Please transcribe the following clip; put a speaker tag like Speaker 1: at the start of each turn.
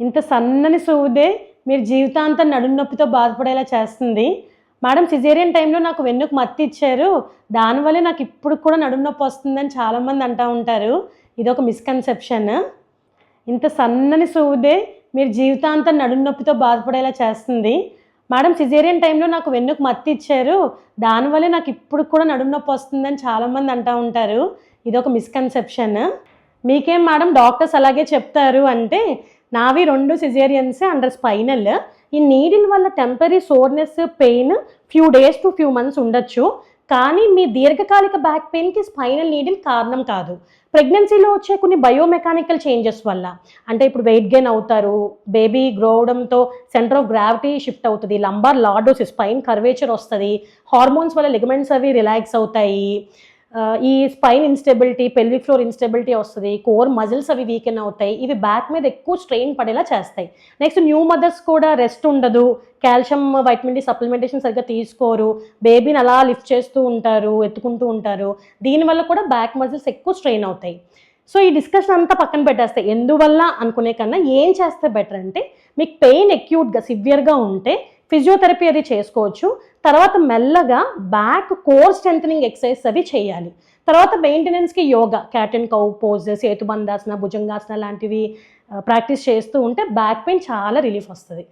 Speaker 1: ఇంత సన్నని సూదే మీరు జీవితాంతం నడుము నొప్పితో బాధపడేలా చేస్తుంది. మేడం సిజేరియన్ టైంలో నాకు వెన్నుకు మత్తి ఇచ్చారు, దానివల్లే నాకు ఇప్పుడు కూడా నడుము నొప్పి వస్తుందని చాలామంది అంటూ ఉంటారు. ఇదొక మిస్కన్సెప్షన్. ఇంత సన్నని సూదే మీరు జీవితాంతం నడుము నొప్పితో బాధపడేలా చేస్తుంది. మేడం సిజేరియన్ టైంలో నాకు వెన్నుకు మత్తి ఇచ్చారు, దానివల్లే నాకు ఇప్పుడు కూడా నడుము నొప్పి వస్తుందని చాలామంది అంటూ ఉంటారు. ఇదొక మిస్కన్సెప్షన్. మీకేం మేడం డాక్టర్స్ అలాగే చెప్తారు అంటే, నావి 2 సిజేరియన్స్ అండర్ స్పైనల్. ఈ నీడిల్ వల్ల temporary soreness, pain few days to few months ఉండొచ్చు, కానీ మీ దీర్ఘకాలిక బ్యాక్ పెయిన్కి స్పైనల్ నీడిల్ కారణం కాదు. ప్రెగ్నెన్సీలో వచ్చే కొన్ని బయోమెకానికల్ చేంజెస్ వల్ల, అంటే ఇప్పుడు వెయిట్ గెయిన్ అవుతారు, బేబీ గ్రో అవడంతో సెంటర్ ఆఫ్ గ్రావిటీ షిఫ్ట్ అవుతుంది, లంబార్ లార్డోసిస్ స్పైన్ కర్వేచర్ వస్తుంది, హార్మోన్స్ వల్ల లిగమెంట్స్ అవి రిలాక్స్ అవుతాయి, ఈ spine instability, pelvic floor instability వస్తుంది, కోర్ మజిల్స్ అవి వీకెన్ అవుతాయి. ఇవి బ్యాక్ మీద ఎక్కువ స్ట్రెయిన్ పడేలా చేస్తాయి. నెక్స్ట్ న్యూ మదర్స్ కూడా రెస్ట్ ఉండదు, కాల్షియం వైటమిన్ డి సప్లిమెంటేషన్ సరిగ్గా తీసుకోరు, బేబీని అలా లిఫ్ట్ చేస్తూ ఉంటారు, ఎత్తుకుంటూ ఉంటారు. దీనివల్ల కూడా బ్యాక్ మజిల్స్ ఎక్కువ స్ట్రెయిన్ అవుతాయి. సో ఈ డిస్కషన్ అంతా పక్కన పెట్టేస్తే, ఎందువల్ల అనుకునే కన్నా ఏం చేస్తే బెటర్ అంటే, మీకు పెయిన్ అక్యూట్గా సివియర్గా ఉంటే ఫిజియోథెరపీ అది చేసుకోవచ్చు. తర్వాత మెల్లగా బ్యాక్ కోర్ స్ట్రెంథనింగ్ ఎక్సర్సైజ్ అవి చేయాలి. తర్వాత మెయింటెనెన్స్కి yoga, cat and cow pose, Setubandhasana, Bhujangasana లాంటివి ప్రాక్టీస్ చేస్తూ ఉంటే బ్యాక్ పెయిన్ చాలా రిలీఫ్ వస్తుంది.